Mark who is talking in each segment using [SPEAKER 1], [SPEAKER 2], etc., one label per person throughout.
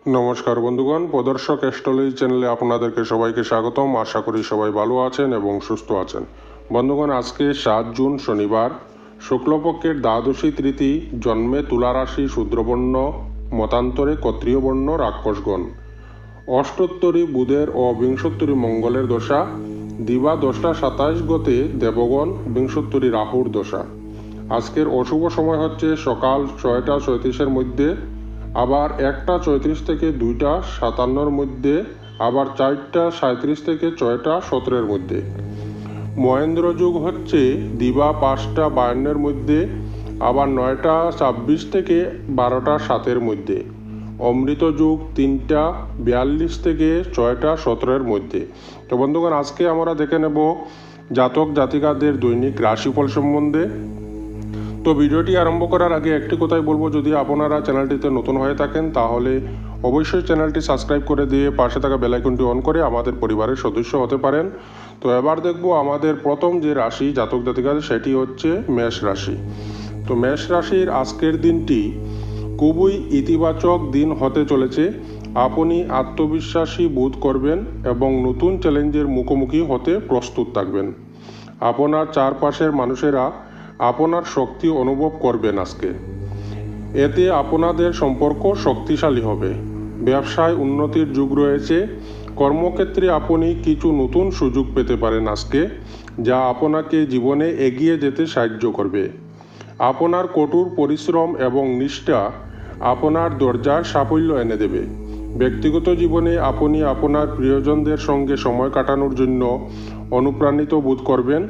[SPEAKER 1] নমস্কার বন্ধুগণ, প্রদর্শক অ্যাস্ট্রোলজি চ্যানেলে আপনাদেরকে সবাইকে স্বাগতম। আশা করি সবাই ভালো আছেন এবং সুস্থ আছেন। বন্ধুগণ, আজকে 7 জুন শনিবার, শুক্লপক্ষের দ্বাদশী তিথি, জন্মে তুলা রাশি, শূদ্রবর্ণ, মতান্তরে ক্ষত্রিয় বর্ণ, রাক্ষসগণ। অষ্টোত্তরী বুধের ও বিংশোত্তরী মঙ্গলের দশা, দিবা 10টা 27 গতে দেবগণ, বিংশোত্তরী রাহুর দশা। আজকের অশুভ সময় হচ্ছে সকাল 6টা 37-এর মধ্যে, আবার 1টা 34 থেকে 2টা 57-এর মধ্যে, আবার 4টা 37 থেকে 6টা 17-এর মধ্যে। মহেন্দ্র যুগ হচ্ছে দিবা 5টা 52-এর মধ্যে, আবার 9টা 26 থেকে 12টা 7-এর মধ্যে। অমৃত যুগ 3টা 42 থেকে 6টা 17-এর মধ্যে। তো বন্ধুগণ, আজকে আমরা দেখে নেব জাতক জাতিকাদের দৈনিক রাশিফল সম্বন্ধে। তো ভিডিওটি আরম্ভ করার আগে একটি কথাই বলবো, যদি আপনারা চ্যানেলটিতে নতুন হয়ে থাকেন তাহলে অবশ্যই চ্যানেলটি সাবস্ক্রাইব করে দিয়ে পাশে থাকা বেল আইকনটি অন করে আমাদের পরিবারের সদস্য হতে পারেন। তো এবার দেখব আমাদের প্রথম যে রাশি জাতক জাতিকাদের, সেটি হচ্ছে মেষ রাশি। তো মেষ রাশির আজকের দিনটি খুবই ইতিবাচক দিন হতে চলেছে। আপনি আত্মবিশ্বাসী বোধ করবেন এবং নতুন চ্যালেঞ্জের মুখোমুখি হতে প্রস্তুত থাকবেন। আপনার চারপাশের মানুষেরা আপনার শক্তি অনুভব করবেন আজকে। এতে আপনাদের সম্পর্ক শক্তিশালী হবে। ব্যবসায় উন্নতির যুগ রয়েছে। কর্মক্ষেত্রে আপনি কিছু নতুন সুযোগ পেতে পারেন আজকে, যা আপনাকে জীবনে এগিয়ে যেতে সাহায্য করবে। আপনার কঠোর পরিশ্রম এবং নিষ্ঠা আপনার দরজায় সাফল্য এনে দেবে। ব্যক্তিগত জীবনে আপনি আপনার প্রিয়জনদের সঙ্গে সময় কাটানোর জন্য অনুপ্রাণিত বোধ করবেন।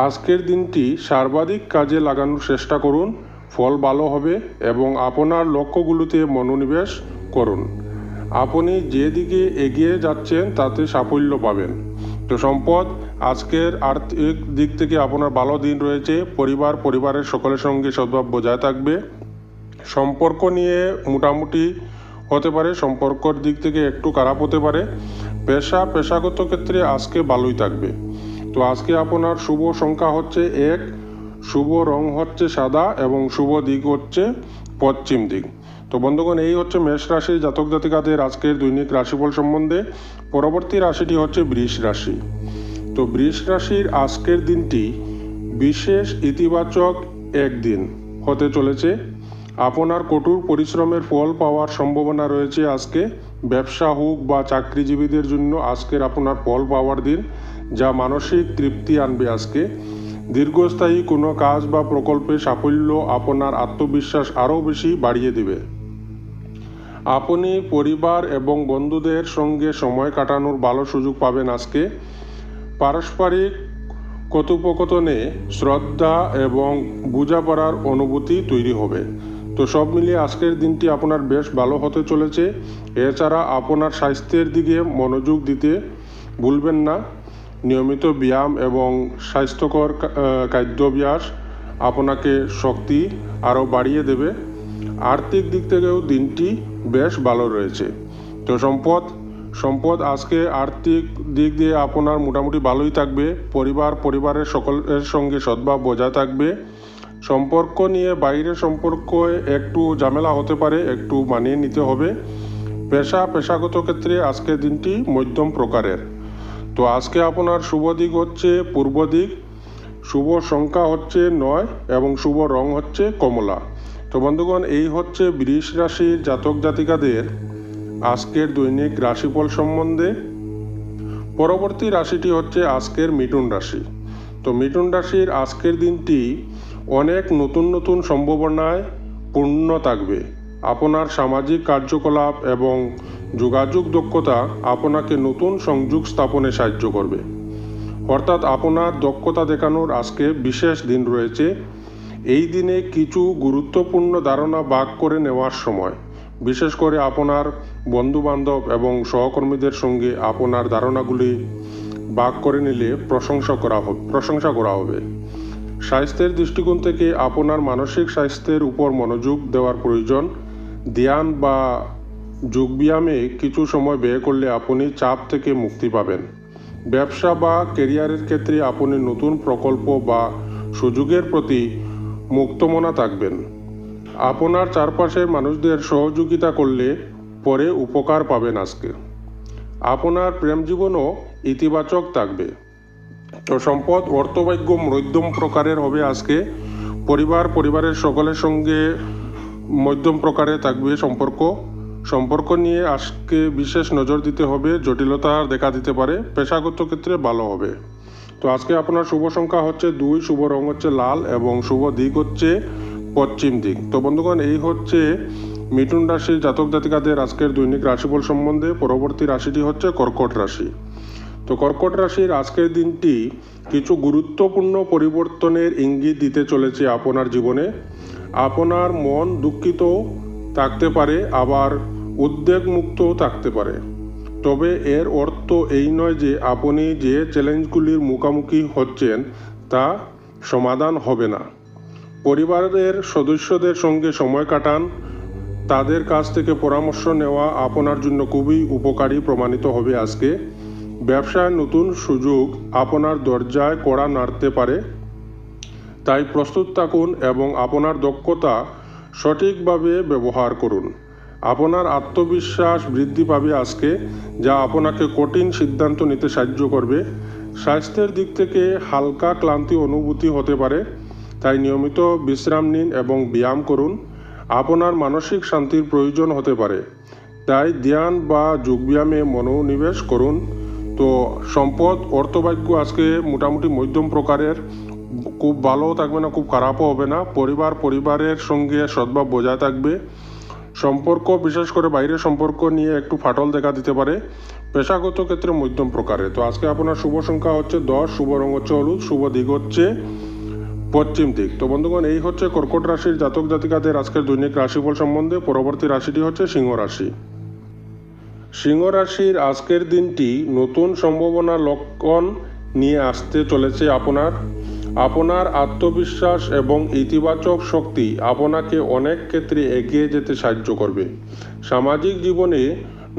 [SPEAKER 1] আজকের দিনটি সর্বাধিক কাজে লাগানোর চেষ্টা করুন, ফল ভালো হবে এবং আপনার লক্ষ্যগুলোতে মনোনিবেশ করুন। আপনি যে দিকে এগিয়ে যাচ্ছেন তাতে সাফল্য পাবেন। তো সম্পদ, আজকের আর্থিক দিক থেকে আপনার ভালো দিন রয়েছে। পরিবারের সকলের সঙ্গে সদ্ভাব বজায় থাকবে। সম্পর্ক নিয়ে মোটামুটি হতে পারে, সম্পর্কর দিক থেকে একটু খারাপ হতে পারে। পেশাগত ক্ষেত্রে আজকে ভালোই থাকবে। তো আজকে আপনার শুভ সংখ্যা হচ্ছে 1, শুভ রং হচ্ছে সাদা এবং শুভ দিক হচ্ছে পশ্চিম দিক। তো বন্ধুগণ, এই হচ্ছে মেষ রাশির জাতক জাতিকাদের আজকের দৈনিক রাশিফল সম্বন্ধে। পরবর্তী রাশিটি হচ্ছে বৃষ রাশি। তো বৃষ রাশির আজকের দিনটি বিশেষ ইতিবাচক একদিন হতে চলেছে। আপনার কঠোর পরিশ্রমের ফল পাওয়ার সম্ভাবনা রয়েছে আজকে। ব্যবসা হোক বা চাকরিজীবীদের জন্য আজকের আপনার ফল পাওয়ার দিন, যা মানসিক তৃপ্তি আনবে আজকে। দীর্ঘস্থায়ী কোনো কাজ বা প্রকল্পে সাফল্য আপনার আত্মবিশ্বাস আরও বেশি বাড়িয়ে দেবে। আপনি পরিবার এবং বন্ধুদের সঙ্গে সময় কাটানোর ভালো সুযোগ পাবেন আজকে। পারস্পরিক কথোপকথনে শ্রদ্ধা এবং বোঝাপড়ার অনুভূতি তৈরি হবে। তো সব মিলিয়ে আজকের দিনটি আপনার বেশ ভালো হতে চলেছে। এছাড়া আপনার স্বাস্থ্যের দিকে মনোযোগ দিতে ভুলবেন না। নিয়মিত ব্যায়াম এবং স্বাস্থ্যকর খাদ্যাভ্যাস আপনাকে শক্তি আরও বাড়িয়ে দেবে। আর্থিক দিক থেকেও দিনটি বেশ ভালো রয়েছে। তো সম্পদ আজকে আর্থিক দিক দিয়ে আপনার মোটামুটি ভালোই থাকবে। পরিবারের সকলের সঙ্গে সদ্ভাব বজায় থাকবে। সম্পর্ক নিয়ে বাইরের সম্পর্কে একটু ঝামেলা হতে পারে, একটু মানিয়ে নিতে হবে। পেশাগত ক্ষেত্রে আজকের দিনটি মধ্যম প্রকারের। তো আজকে আপনার শুভ দিক হচ্ছে পূর্ব দিক, শুভ সংখ্যা হচ্ছে 9 এবং শুভ রং হচ্ছে কমলা। তো বন্ধুগণ, এই হচ্ছে বৃষ রাশির জাতক জাতিকাদের আজকের দৈনিক রাশিফল সম্বন্ধে। পরবর্তী রাশিটি হচ্ছে আজকের মিথুন রাশি। তো মিথুন রাশির আজকের দিনটি অনেক নতুন সম্ভাবনায় পূর্ণ থাকবে। আপনার সামাজিক কার্যকলাপ এবং যোগাযোগ দক্ষতা আপনাকে নতুন সংযোগ স্থাপনে সাহায্য করবে। অর্থাৎ আপনার দক্ষতা দেখানোর আজকে বিশেষ দিন রয়েছে। এই দিনে কিছু গুরুত্বপূর্ণ ধারণা ভাগ করে নেওয়ার সময়, বিশেষ করে আপনার বন্ধুবান্ধব এবং সহকর্মীদের সঙ্গে আপনার ধারণাগুলি ভাগ করে নিলে প্রশংসা করা হবে। স্বাস্থ্যের দৃষ্টিকোণ থেকে আপনার মানসিক স্বাস্থ্যের উপর মনোযোগ দেওয়ার প্রয়োজন। ধ্যান বা যোগব্যায়ামে কিছু সময় ব্যয় করলে আপনি চাপ থেকে মুক্তি পাবেন। ব্যবসা বা ক্যারিয়ারের ক্ষেত্রে আপনি নতুন প্রকল্প বা সুযোগের প্রতি মুক্তমনা থাকবেন। আপনার চারপাশের মানুষদের সহযোগিতা করলে পরে উপকার পাবেন আজকে। আপনার প্রেম জীবনও ইতিবাচক থাকবে। তো সম্পদ অর্থভাগ্য মধ্যম প্রকারের হবে আজকে। পরিবারের সকলের সঙ্গে মধ্যম প্রকারে থাকবে সম্পর্ক নিয়ে আজকে বিশেষ নজর দিতে হবে, জটিলতা দেখা দিতে পারে। পেশাগত ক্ষেত্রে ভালো হবে। তো আজকে আপনার শুভ সংখ্যা হচ্ছে 2, শুভ রং হচ্ছে লাল এবং শুভ দিক হচ্ছে পশ্চিম দিক। তো বন্ধুগণ, এই হচ্ছে মিথুন রাশির জাতক জাতিকাদের আজকের দৈনিক রাশিফল সম্বন্ধে। পরবর্তী রাশিটি হচ্ছে কর্কট রাশি। তো কর্কট রাশির আজকের দিনটি কিছু গুরুত্বপূর্ণ পরিবর্তনের ইঙ্গিত দিতে চলেছে আপনার জীবনে। আপনার মন দুঃখিত থাকতে পারে, আবার উদ্বেগমুক্তও থাকতে পারে। তবে এর অর্থ এই নয় যে আপনি যে চ্যালেঞ্জগুলির মুখোমুখি হচ্ছেন তা সমাধান হবে না। পরিবারের সদস্যদের সঙ্গে সময় কাটান। তাদের কাছ থেকে পরামর্শ নেওয়া আপনার জন্য খুবই উপকারী প্রমাণিত হবে আজকে। ব্যবসায় নতুন সুযোগ আপনার দরজায় কড়া নাড়তে পারে, তাই প্রস্তুত থাকুন এবং আপনার দক্ষতা সঠিকভাবে ব্যবহার করুন। আপনার আত্মবিশ্বাস বৃদ্ধি পাবে আজকে, যা আপনাকে কঠিন সিদ্ধান্ত নিতে সাহায্য করবে। স্বাস্থ্যের দিক থেকে হালকা ক্লান্তি অনুভূতি হতে পারে, তাই নিয়মিত বিশ্রাম নিন এবং ব্যায়াম করুন। আপনার মানসিক শান্তির প্রয়োজন হতে পারে, তাই ধ্যান বা যোগব্যায়ামে মনোনিবেশ করুন। তো সম্পদ অর্থভাগ্য আজকে মোটামুটি মধ্যম প্রকারের, খুব ভালোও থাকবে না, খুব খারাপও হবে না। পরিবারের সঙ্গে সদ্ভাব বজায় থাকবে। সম্পর্ক, বিশেষ করে বাইরের সম্পর্ক নিয়ে একটু ফাটল দেখা দিতে পারে। পেশাগত ক্ষেত্রে মধ্যম প্রকারে। তো আজকে আপনার শুভ সংখ্যা হচ্ছে 10, শুভ রং হচ্ছে হলুদ, শুভ দিক হচ্ছে পশ্চিম দিক। তো বন্ধুগণ, এই হচ্ছে কর্কট রাশির জাতক জাতিকাদের আজকের দৈনিক রাশিফল সম্বন্ধে। পরবর্তী রাশিটি হচ্ছে সিংহ রাশি। সিংহ রাশির আজকের দিনটি নতুন সম্ভাবনা লক্ষণ নিয়ে আসতে চলেছে। আপনার আত্মবিশ্বাস এবং ইতিবাচক শক্তি আপনাকে অনেক ক্ষেত্রে এগিয়ে যেতে সাহায্য করবে। সামাজিক জীবনে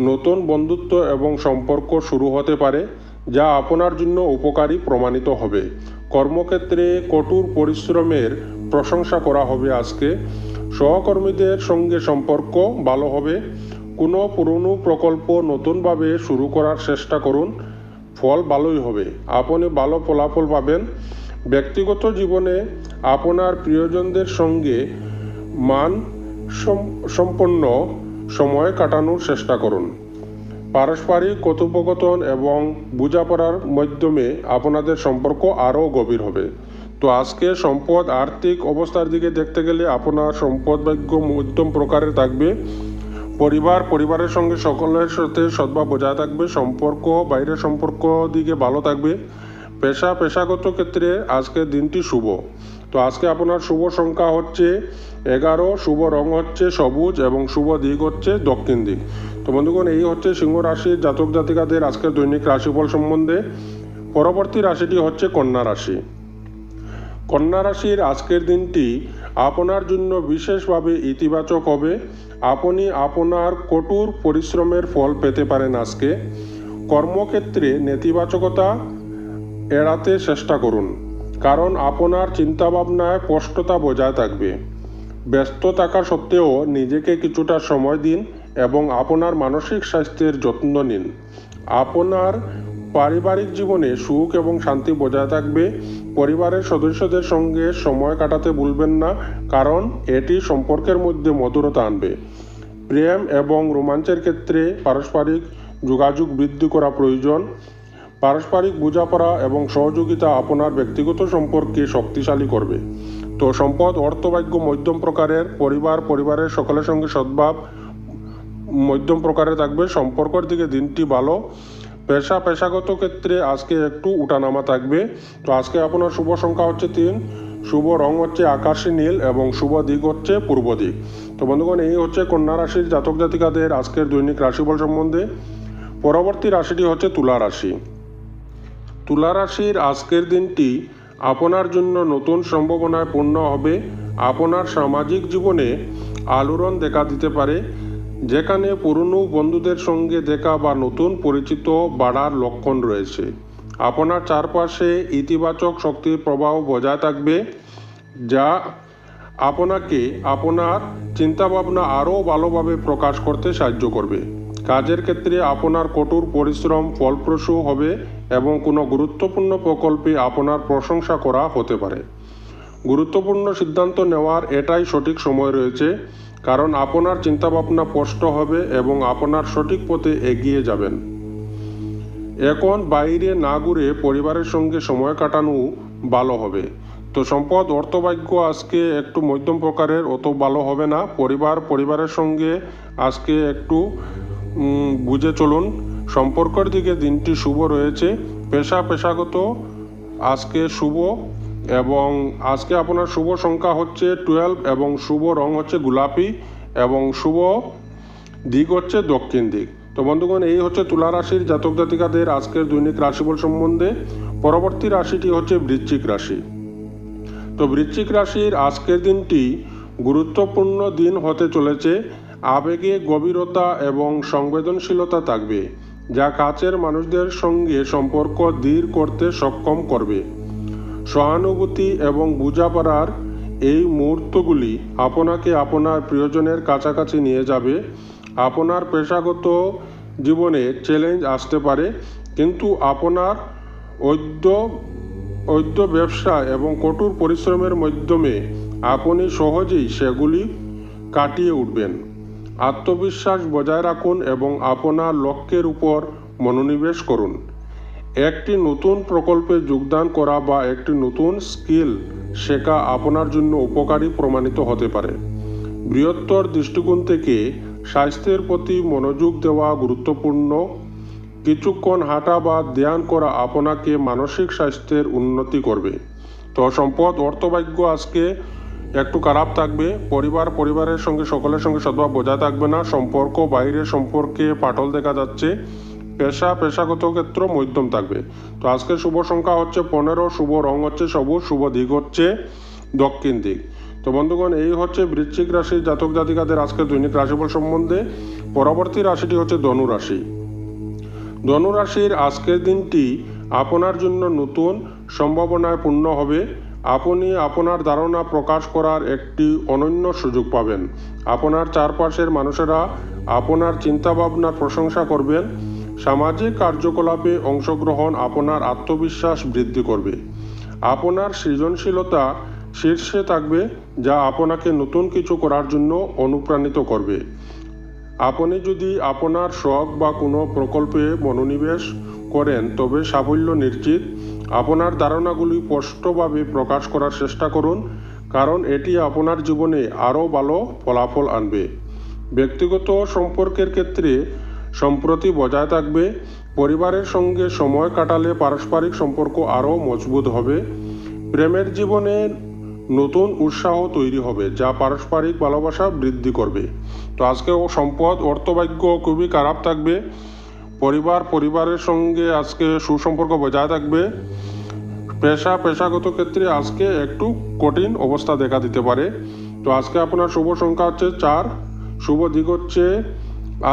[SPEAKER 1] নতুন বন্ধুত্ব এবং সম্পর্ক শুরু হতে পারে, যা আপনার জন্য উপকারী প্রমাণিত হবে। কর্মক্ষেত্রে কঠোর পরিশ্রমের প্রশংসা করা হবে আজকে। সহকর্মীদের সঙ্গে সম্পর্ক ভালো হবে। কোনো পুরনো প্রকল্প নতুনভাবে শুরু করার চেষ্টা করুন, ফল ভালোই হবে। আপনি ভালো ফলাফল পাবেন। ব্যক্তিগত জীবনে আপনার প্রিয়জনদের সঙ্গে সম্পন্ন সময় কাটানোর চেষ্টা করুন। পারস্পরিক কথোপকথন এবং বোঝাপড়ার মাধ্যমে আপনাদের সম্পর্ক আরও গভীর হবে। তো আজকে সম্পদ আর্থিক অবস্থার দিকে দেখতে গেলে আপনার সম্পদ ভাগ্য মধ্যম প্রকারের থাকবে। পরিবারের সঙ্গে সকলের সাথে সদ্ভাব বজায় থাকবে। সম্পর্ক, বাইরের সম্পর্ক দিকে ভালো থাকবে। পেশাগত ক্ষেত্রে আজকের দিনটি শুভ। তো আজকে আপনার শুভ সংখ্যা হচ্ছে 11, শুভ রং হচ্ছে সবুজ এবং শুভ দিক হচ্ছে দক্ষিণ দিক। তো বন্ধুগণ, এই হচ্ছে সিংহ রাশির জাতক জাতিকাদের আজকের দৈনিক রাশিফল সম্বন্ধে। পরবর্তী রাশিটি হচ্ছে কন্যা রাশি। কন্যা রাশির আজকের দিনটি আপনার জন্য বিশেষভাবে ইতিবাচক হবে। আপনি আপনার কঠোর পরিশ্রমের ফল পেতে পারেন আজকে। কর্মক্ষেত্রে নেতিবাচকতা এড়াতে চেষ্টা করুন, কারণ আপনার চিন্তাভাবনায় স্পষ্টতা বজায় থাকবে। ব্যস্ত থাকা সত্ত্বেও নিজেকে কিছুটা সময় দিন এবং আপনার মানসিক স্বাস্থ্যের যত্ন নিন। আপনার পারিবারিক জীবনে সুখ এবং শান্তি বজায় থাকবে। পরিবারের সদস্যদের সঙ্গে সময় কাটাতে ভুলবেন না, কারণ এটি সম্পর্কের মধ্যে মধুরতা আনবে। প্রেম এবং রোমাঞ্চের ক্ষেত্রে পারস্পরিক যোগাযোগ বৃদ্ধি করা প্রয়োজন। পারস্পরিক বোঝাপড়া এবং সহযোগিতা আপনার ব্যক্তিগত সম্পর্ককে শক্তিশালী করবে। তো সম্পদ অর্থভাগ্য মধ্যম প্রকারের। পরিবারের সকলের সঙ্গে সদ্ভাব মধ্যম প্রকারে থাকবে। সম্পর্কের দিকে দিনটি ভালো। পেশাগত ক্ষেত্রে আজকে একটু উঠানামা থাকবে। তো আজকে আপনার শুভ সংখ্যা হচ্ছে 3, শুভ রং হচ্ছে আকাশী নীল এবং শুভ দিক হচ্ছে পূর্ব দিক। তো বন্ধুগণ, এই হচ্ছে কন্যা রাশির জাতক জাতিকাদের আজকের দৈনিক রাশিফল সম্বন্ধে। পরবর্তী রাশিটি হচ্ছে তুলা রাশি। তুলা রাশির আজকের দিনটি আপনার জন্য নতুন সম্ভাবনায় পূর্ণ হবে। আপনার সামাজিক জীবনে আলোড়ন দেখা দিতে পারে, যেখানে পুরনো বন্ধুদের সঙ্গে দেখা বা নতুন পরিচিত বাড়ার লক্ষণ রয়েছে। আপনার চারপাশে ইতিবাচক শক্তির প্রবাহ বজায় থাকবে, যা আপনাকে আপনার চিন্তাভাবনা আরও ভালোভাবে প্রকাশ করতে সাহায্য করবে। কাজের ক্ষেত্রে আপনার কঠোর পরিশ্রম ফলপ্রসূ হবে এবং কোনো গুরুত্বপূর্ণ প্রকল্পে আপনার প্রশংসা করা হতে পারে। গুরুত্বপূর্ণ সিদ্ধান্ত নেওয়ার এটাই সঠিক সময় রয়েছে, কারণ আপনার চিন্তাভাবনা স্পষ্ট হবে এবং আপনার সঠিক পথে এগিয়ে যাবেন। এখন বাইরে না ঘুরে পরিবারের সঙ্গে সময় কাটানো ভালো হবে। তো সম্পদ অর্থভাগ্য আজকে একটু মধ্যম প্রকারের, অত ভালো হবে না। পরিবারের সঙ্গে আজকে একটু বুঝে চলুন। সম্পর্কের দিকে দিনটি শুভ রয়েছে। পেশাগত আজকে শুভ, এবং আজকে আপনার শুভ সংখ্যা হচ্ছে 12 এবং শুভ রং হচ্ছে গোলাপি এবং শুভ দিক হচ্ছে দক্ষিণ দিক। তো বন্ধুগণ, এই হচ্ছে তুলা রাশির জাতক জাতিকাদের আজকের দৈনিক রাশিফল সম্বন্ধে। পরবর্তী রাশিটি হচ্ছে বৃশ্চিক রাশি। তো বৃশ্চিক রাশির আজকের দিনটি গুরুত্বপূর্ণ দিন হতে চলেছে। আবেগে গভীরতা এবং সংবেদনশীলতা থাকবে, যা কাছের মানুষদের সঙ্গে সম্পর্ক দৃঢ় করতে সক্ষম করবে। সহানুভূতি এবং বোঝাপড়ার এই মুহূর্তগুলি আপনাকে আপনার প্রিয়জনের কাছাকাছি নিয়ে যাবে। আপনার পেশাগত জীবনে চ্যালেঞ্জ আসতে পারে, কিন্তু আপনার ঐক্য ব্যবসা এবং কঠোর পরিশ্রমের মাধ্যমে আপনি সহজেই সেগুলি কাটিয়ে উঠবেন। আত্মবিশ্বাস বজায় রাখুন এবং আপনার লক্ষ্যের উপর মনোনিবেশ করুন। একটি নতুন প্রকল্পে যোগদান করা বা একটি নতুন স্কিল শেখা আপনার জন্য উপকারী প্রমাণিত হতে পারে। বৃহত্তর দৃষ্টিকোণ থেকে স্বাস্থ্যের প্রতি মনোযোগ দেওয়া গুরুত্বপূর্ণ। কিছুক্ষণ হাঁটা বা ধ্যান করা আপনাকে মানসিক স্বাস্থ্যের উন্নতি করবে। তো সম্পদ অর্থভাগ্য আজকে একটু খারাপ থাকবে। পরিবারের সঙ্গে সকলের সঙ্গে সদ্ভাব বজায় থাকবে না। সম্পর্ক বাইরের সম্পর্কে ফাটল দেখা যাচ্ছে। পেশাগত ক্ষেত্র মধ্যম থাকবে। তো আজকে শুভ সংখ্যা হচ্ছে 15, শুভ রং হচ্ছে সবুজ, শুভ দিক হচ্ছে দক্ষিণ দিক। তো বন্ধুগণ, এই হচ্ছে বৃশ্চিক রাশির জাতক জাতিকাদের আজকের দৈনিক রাশিফল সম্বন্ধে। পরবর্তী রাশিটি হচ্ছে ধনু রাশি। ধনু রাশির আজকের দিনটি আপনার জন্য নতুন সম্ভাবনায় পূর্ণ হবে। আপনি আপনার ধারণা প্রকাশ করার একটি অনন্য সুযোগ পাবেন। আপনার চারপাশের মানুষেরা আপনার চিন্তাভাবনার প্রশংসা করবেন। সামাজিক কার্যকলাপে অংশগ্রহণ আপনার আত্মবিশ্বাস বৃদ্ধি করবে। আপনার সৃজনশীলতা শীর্ষে থাকবে, যা আপনাকে নতুন কিছু করার জন্য অনুপ্রাণিত করবে। আপনি যদি আপনার শখ বা কোনো প্রকল্পে মনোনিবেশ করেন তবে সাফল্য নিশ্চিত। আপনার ধারণাগুলি স্পষ্টভাবে প্রকাশ করার চেষ্টা করুন, কারণ এটি আপনার জীবনে আরও ভালো ফলাফল আনবে। ব্যক্তিগত সম্পর্কের ক্ষেত্রে সম্প্রতি বজায় থাকবে। পরিবারের সঙ্গে সময় কাটালে পারস্পরিক সম্পর্ক আরও মজবুত হবে। প্রেমের জীবনে নতুন উৎসাহ তৈরি হবে, যা পারস্পরিক ভালোবাসা বৃদ্ধি করবে। তো আজকে সম্পদ অর্থভাগ্য খুবই খারাপ থাকবে। পরিবারের সঙ্গে আজকে সুসম্পর্ক বজায় থাকবে। পেশাগত ক্ষেত্রে আজকে একটু কঠিন অবস্থা দেখা দিতে পারে। তো আজকে আপনার শুভ সংখ্যা হচ্ছে 4, শুভ দিক হচ্ছে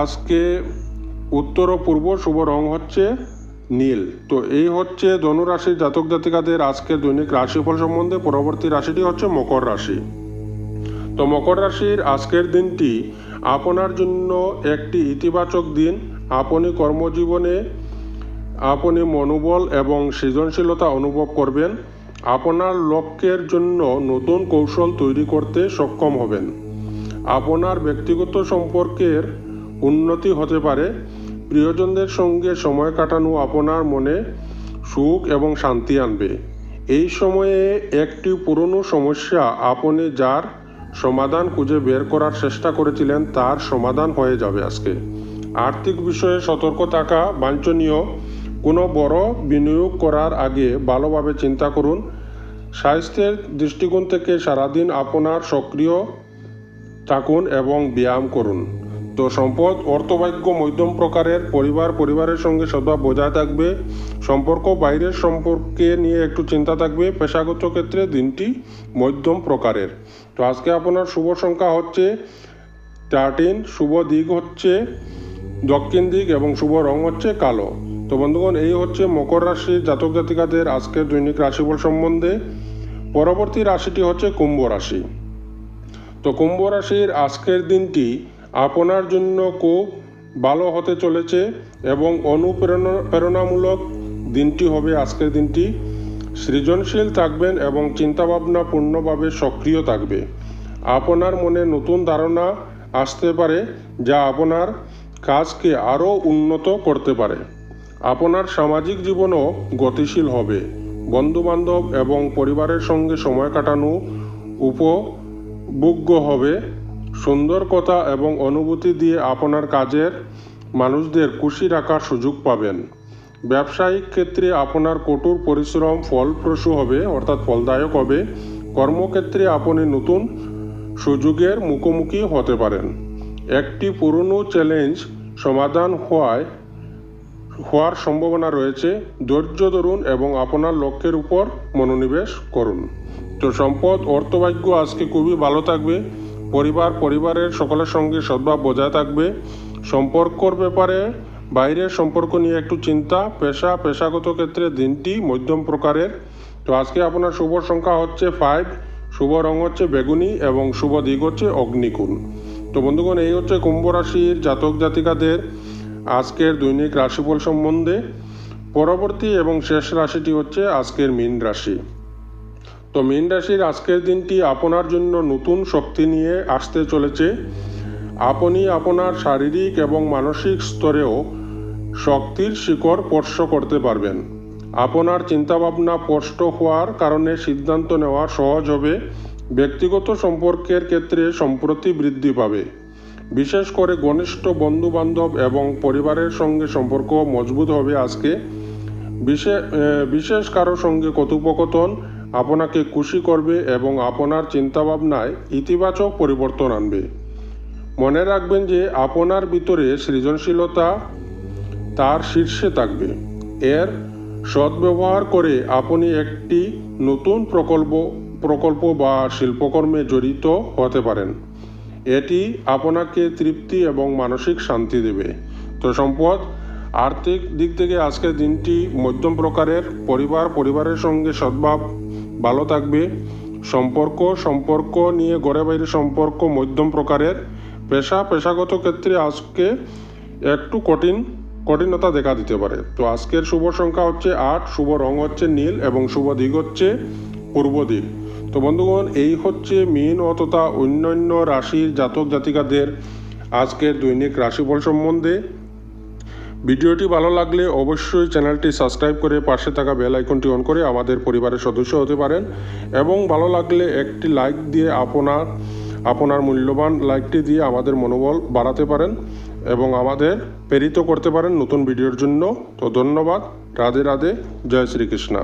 [SPEAKER 1] আজকে উত্তর ও পূর্ব, শুভ রং হচ্ছে নীল। তো এই হচ্ছে ধনু রাশির জাতক জাতিকাদের আজকের দৈনিক রাশিফল সম্বন্ধে। পরবর্তী রাশিটি হচ্ছে মকর রাশি। তো মকর রাশির আজকের দিনটি আপনার জন্য একটি ইতিবাচক দিন। আপনি কর্মজীবনে আপনি মনোবল এবং সৃজনশীলতা অনুভব করবেন। আপনার লক্ষ্যের জন্য নতুন কৌশল তৈরি করতে সক্ষম হবেন। আপনার ব্যক্তিগত সম্পর্কের উন্নতি হতে পারে। প্রিয়জনদের সঙ্গে সময় কাটানো আপনার মনে সুখ এবং শান্তি আনবে। এই সময়ে একটি পুরনো সমস্যা আপনি যার সমাধান খুঁজে বের করার চেষ্টা করেছিলেন তার সমাধান হয়ে যাবে আজকে। আর্থিক বিষয়ে সতর্ক থাকা বাঞ্ছনীয়। কোনো বড় বিনিয়োগ করার আগে ভালোভাবে চিন্তা করুন। স্বাস্থ্যের দৃষ্টিকোণ থেকে সারাদিন আপনার সক্রিয় থাকুন এবং ব্যায়াম করুন। তো সম্পদ অর্থভাগ্য মধ্যম প্রকারের। পরিবারের সঙ্গে সদ্ভাব বজায় থাকবে। সম্পর্ক বাইরের সম্পর্কে নিয়ে একটু চিন্তা থাকবে। পেশাগত ক্ষেত্রে দিনটি মধ্যম প্রকারের। তো আজকে আপনার শুভ সংখ্যা হচ্ছে 13, শুভ দিক হচ্ছে দক্ষিণ দিক এবং শুভ রং হচ্ছে কালো। তো বন্ধুগণ, এই হচ্ছে মকর রাশির জাতক জাতিকাদের আজকের দৈনিক রাশিফল সম্বন্ধে। পরবর্তী রাশিটি হচ্ছে কুম্ভ রাশি। তো কুম্ভ রাশির আজকের দিনটি আপনার জন্য খুব ভালো হতে চলেছে এবং অনুপ্রেরণামূলক দিনটি হবে। আজকের দিনটি সৃজনশীল থাকবেন এবং চিন্তাভাবনা পূর্ণভাবে সক্রিয় থাকবে। আপনার মনে নতুন ধারণা আসতে পারে যা আপনার কাজকে আরও উন্নত করতে পারে। আপনার সামাজিক জীবনও গতিশীল হবে। বন্ধুবান্ধব এবং পরিবারের সঙ্গে সময় কাটানো উপভোগ্য হবে। সুন্দর কথা এবং অনুভূতি দিয়ে আপনার কাজের মানুষদের খুশি রাখার সুযোগ পাবেন। ব্যবসায়িক ক্ষেত্রে আপনার কঠোর পরিশ্রম ফলপ্রসূ হবে, অর্থাৎ ফলদায়ক হবে। কর্মক্ষেত্রে আপনি নতুন সুযোগের মুখোমুখি হতে পারেন। একটি পুরনো চ্যালেঞ্জ সমাধান হওয়ার সম্ভাবনা রয়েছে। ধৈর্য ধরুন এবং আপনার লক্ষ্যের উপর মনোনিবেশ করুন। তো সম্পদ অর্থভাগ্য আজকে খুবই ভালো থাকবে। পরিবারের সকলের সঙ্গে সদ্ভাব বজায় থাকবে। সম্পর্কর ব্যাপারে বাইরের সম্পর্ক নিয়ে একটু চিন্তা। পেশাগত ক্ষেত্রে দিনটি মধ্যম প্রকারের। তো আজকে আপনার শুভ সংখ্যা হচ্ছে 5, শুভ রং হচ্ছে বেগুনি এবং শুভ দিক হচ্ছে অগ্নিকুল। তো বন্ধুগণ, এই হচ্ছে কুম্ভ রাশির জাতক জাতিকাদের আজকের দৈনিক রাশিফল সম্বন্ধে। পরবর্তী এবং শেষ রাশিটি হচ্ছে আজকের মীন রাশি। তো মীন রাশির আজকের দিনটি আপনার জন্য নতুন শক্তি নিয়ে আসতে চলেছে। আপনি আপনার শারীরিক এবং মানসিক স্তরেও শক্তির শিখর স্পর্শ করতে পারবেন। আপনার চিন্তাভাবনা স্পষ্ট হওয়ার কারণে সিদ্ধান্ত নেওয়া সহজ হবে। ব্যক্তিগত সম্পর্কের ক্ষেত্রে সম্প্রতি বৃদ্ধি পাবে। বিশেষ করে ঘনিষ্ঠ বন্ধুবান্ধব এবং পরিবারের সঙ্গে সম্পর্ক মজবুত হবে। আজকে বিশেষ কারো সঙ্গে কথোপকথন আপনাকে খুশি করবে এবং আপনার চিন্তাভাবনায় ইতিবাচক পরিবর্তন আনবে। মনে রাখবেন যে আপনার ভিতরে সৃজনশীলতা তার শীর্ষে থাকবে। এর সদ্ব্যবহার করে আপনি একটি নতুন প্রকল্প বা শিল্পকর্মে জড়িত হতে পারেন। এটি আপনাকে তৃপ্তি এবং মানসিক শান্তি দেবে। তো সম্পদ আর্থিক দিক থেকে আজকের দিনটি মধ্যম প্রকারের। পরিবারের সঙ্গে সদ্ভাব ভালো থাকবে। সম্পর্ক নিয়ে ঘরে বাইরে সম্পর্ক মধ্যম প্রকারের। পেশাগত ক্ষেত্রে আজকে একটু কঠিনতা দেখা দিতে পারে। তো আজকের শুভ সংখ্যা হচ্ছে 8, শুভ রং হচ্ছে নীল এবং শুভ দিক হচ্ছে পূর্ব দিক। তো বন্ধুগণ, এই হচ্ছে মীন তথা অন্যান্য রাশির জাতক জাতিকাদের আজকের দৈনিক রাশিফল সম্বন্ধে। ভিডিওটি ভালো লাগলে অবশ্যই চ্যানেলটি সাবস্ক্রাইব করে পাশে থাকা বেল আইকনটি অন করে আমাদের পরিবারের সদস্য হতে পারেন এবং ভালো লাগলে একটি লাইক দিয়ে আপনার মূল্যবান লাইকটি দিয়ে আমাদের মনোবল বাড়াতে পারেন এবং আমাদের প্রেরিত করতে পারেন নতুন ভিডিওর জন্য। তো ধন্যবাদ। রাধে রাধে। জয় শ্রীকৃষ্ণ।